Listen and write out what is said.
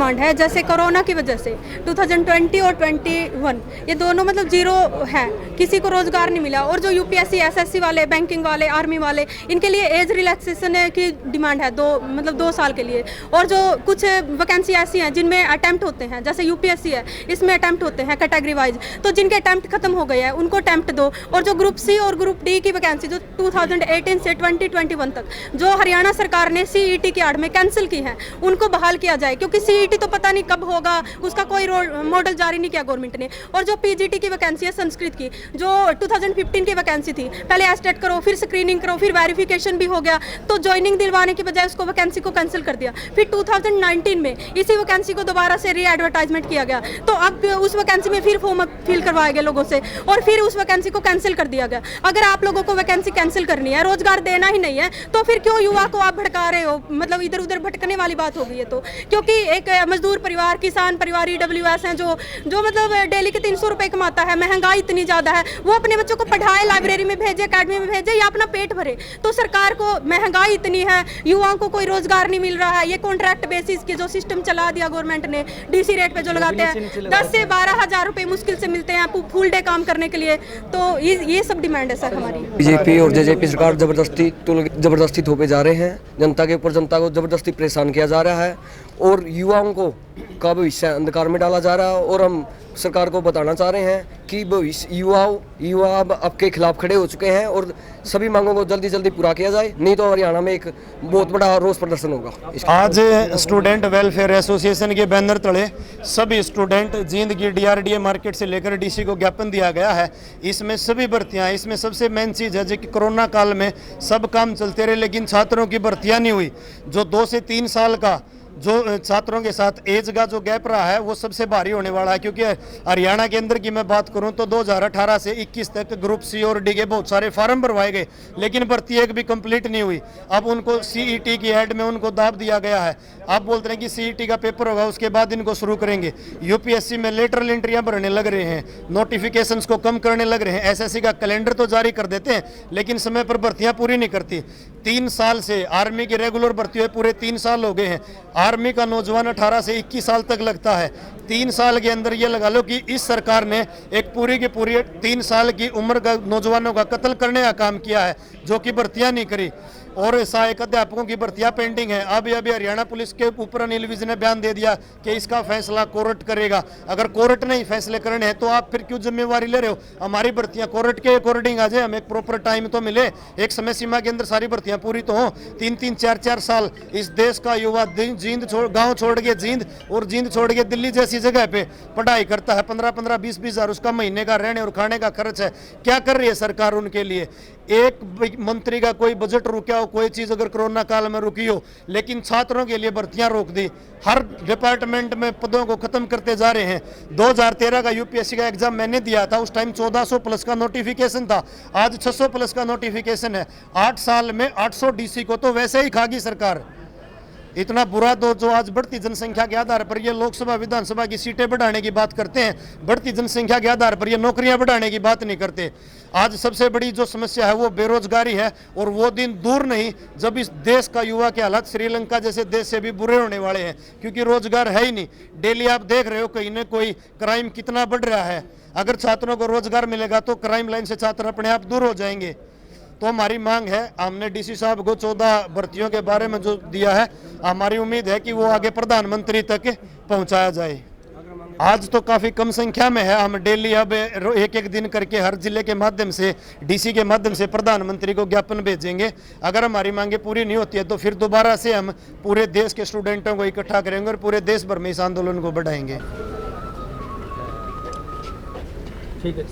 Demand है। जैसे corona की वजह से 2020 और 21 ये दोनों मतलब जीरो है, किसी को रोजगार नहीं मिला। और जो यूपीएससी एसएससी वाले, बैंकिंग वाले, आर्मी वाले, इनके लिए एज रिलैक्सेशन की डिमांड है 2 साल के लिए। और जो कुछ वैकेंसी ऐसी हैं जिनमें अटैम्प्ट होते हैं, जैसे यूपीएससी है इसमें अटैम्प्ट होते हैं कैटेगरी वाइज, तो जिनके अटैम्प्ट खत्म हो गए हैं उनको अटैम्प्ट दो। और जो ग्रुप सी और ग्रुप डी की वैकेंसी जो 2018 से 2021 तक जो हरियाणा सरकार ने सीईटी की आड़ में कैंसिल की है, उनको बहाल किया जाए, क्योंकि सीईटी तो पता नहीं कब होगा, उसका कोई मॉडल जारी नहीं किया गवर्नमेंट ने। और जो पीजीटी की वैकेंसी है संस्कृत की, जो 2015 की वैकेंसी थी, पहले एस्टेट करो, फिर स्क्रीनिंग करो, फिर वेरिफिकेशन भी हो गया, तो ज्वाइनिंग दिलवाने की बजाय उसको वैकेंसी को कैंसिल कर दिया। फिर 2019 में इसी वैकेंसी को दोबारा से री एडवर्टाइजमेंट किया गया, तो अब उस वैकेंसी में फिर फॉर्म फिल करवाए गए लोगों से, और फिर उस वैकेंसी को कैंसिल कर दिया गया। अगर आप लोगों को वैकेंसी कैंसिल करनी है, रोजगार देना ही नहीं है, तो फिर क्यों युवा को आप भड़का रहे हो? मतलब इधर उधर भटकने वाली बात हो गई है। तो क्योंकि एक मजदूर परिवार, किसान परिवार, ईडब्ल्यूएस हैं जो मतलब डेली के 300 रुपए कमाता है, महंगाई इतनी ज्यादा है, वो अपने बच्चों को पढ़ाए, लाइब्रेरी में भेजे, अकेडमी में भेजे, या अपना पेट भरे। तो सरकार को महंगाई इतनी है, युवाओं को कोई रोजगार नहीं मिल रहा है। ये कॉन्ट्रैक्ट बेसिस के जो सिस्टम चला दिया गवर्नमेंट ने, डीसी रेट पे जो लगाते हैं 10 से 12 हजार रुपए मुश्किल से मिलते हैं फुल डे काम करने के लिए। तो ये सब डिमांड है सर हमारी। बीजेपी और जेजेपी सरकार जबरदस्ती थोपे जा रहे हैं, जनता के ऊपर जनता को जबरदस्ती परेशान किया जा रहा है, और युवाओं को का भविष्य अंधकार में डाला जा रहा है। और हम सरकार को बताना चाह रहे हैं कि युवा अब आपके खिलाफ खड़े हो चुके हैं, और सभी मांगों को जल्दी जल्दी पूरा किया जाए, नहीं तो हरियाणा में एक बहुत बड़ा रोष प्रदर्शन होगा। आज स्टूडेंट वेलफेयर एसोसिएशन के बैनर तले सभी स्टूडेंट जींद की डीआरडीए मार्केट से लेकर डीसी को ज्ञापन दिया गया है। इसमें सभी भर्तियां, इसमें सबसे मेन चीज़ है कि कोरोना काल में सब काम चलते रहे, लेकिन छात्रों की भर्तियां नहीं हुई। जो 2 से 3 साल का जो छात्रों के साथ एज का जो गैप रहा है वो सबसे भारी होने वाला है, क्योंकि हरियाणा के अंदर की मैं बात करूं तो 2018 से 21 तक ग्रुप सी और डी के बहुत सारे फार्म भरवाए गए, लेकिन भर्ती एक भी कंप्लीट नहीं हुई। अब उनको सीईटी की ऐड में उनको दाब दिया गया है। आप बोलते हैं कि सीईटी का पेपर होगा उसके बाद इनको शुरू करेंगे। यूपीएससी में लेटरल एंट्रियां भरने लग रहे हैं, नोटिफिकेशंस को कम करने लग रहे हैं। एसएससी का कैलेंडर तो जारी कर देते हैं, लेकिन समय पर भर्तियां पूरी नहीं करती। 3 साल से आर्मी की रेगुलर भर्ती हुए पूरे 3 साल हो गए हैं। आर्मी का नौजवान 18 से 21 साल तक लगता है। 3 साल के अंदर ये लगा लो कि इस सरकार ने एक पूरी की पूरी 3 साल की उम्र का नौजवानों का कत्ल करने का काम किया है, जो कि भर्तियां नहीं करी। और सहायक अध्यापकों की भर्तियां पेंडिंग है। अभी हरियाणा पुलिस के ऊपर अनिल विज ने बयान दे दिया कि इसका फैसला कोर्ट करेगा। अगर कोर्ट ने ही फैसले करने हैं तो आप फिर क्यों जिम्मेवारी ले रहे हो? हमारी भर्तियां कोर्ट के अकॉर्डिंग आ जाए, हमें एक प्रॉपर टाइम तो मिले, एक समय सीमा के अंदर सारी भर्तियां पूरी तो हो। 3-3, 4-4 साल इस देश का युवा जींद गाँव छोड़ के जींद और जींद छोड़ के दिल्ली जैसी जगह पे पढ़ाई करता है। 15-15, 20-20 हजार उसका महीने का रहने और खाने का खर्च है। क्या कर रही है सरकार उनके लिए? एक मंत्री का कोई बजट रुका हो, कोई चीज अगर कोरोना काल में रुकी हो, लेकिन छात्रों के लिए भर्तियां रोक दी। हर डिपार्टमेंट में पदों को खत्म करते जा रहे हैं। 2013 का यूपीएससी का एग्जाम मैंने दिया था, उस टाइम 1400 प्लस का नोटिफिकेशन था, आज 600 प्लस का नोटिफिकेशन है। 8 साल में 800 डीसी को तो वैसे ही खागी सरकार। इतना बुरा तो जो आज बढ़ती जनसंख्या के आधार पर ये लोकसभा विधानसभा की सीटें बढ़ाने की बात करते हैं, बढ़ती जनसंख्या के आधार पर ये नौकरियां बढ़ाने की बात नहीं करते। आज सबसे बड़ी जो समस्या है वो बेरोजगारी है, और वो दिन दूर नहीं जब इस देश का युवा के हालात श्रीलंका जैसे देश से भी बुरे होने वाले हैं, क्योंकि रोजगार है ही नहीं। डेली आप देख रहे हो कहीं ना कोई क्राइम कितना बढ़ रहा है। अगर छात्रों को रोजगार मिलेगा तो क्राइम लाइन से छात्र अपने आप दूर हो जाएंगे। तो हमारी मांग है, हमने डीसी साहब को 14 भर्तियों के बारे में जो दिया है, हमारी उम्मीद है कि वो आगे प्रधानमंत्री तक पहुंचाया जाए। आज तो काफ़ी कम संख्या में है। हम डेली अब एक दिन करके हर जिले के माध्यम से, डीसी के माध्यम से प्रधानमंत्री को ज्ञापन भेजेंगे। अगर हमारी मांगे पूरी नहीं होती है तो फिर दोबारा से हम पूरे देश के स्टूडेंटों को इकट्ठा करेंगे और पूरे देश भर में इस आंदोलन को बढ़ाएंगे। ठीक है।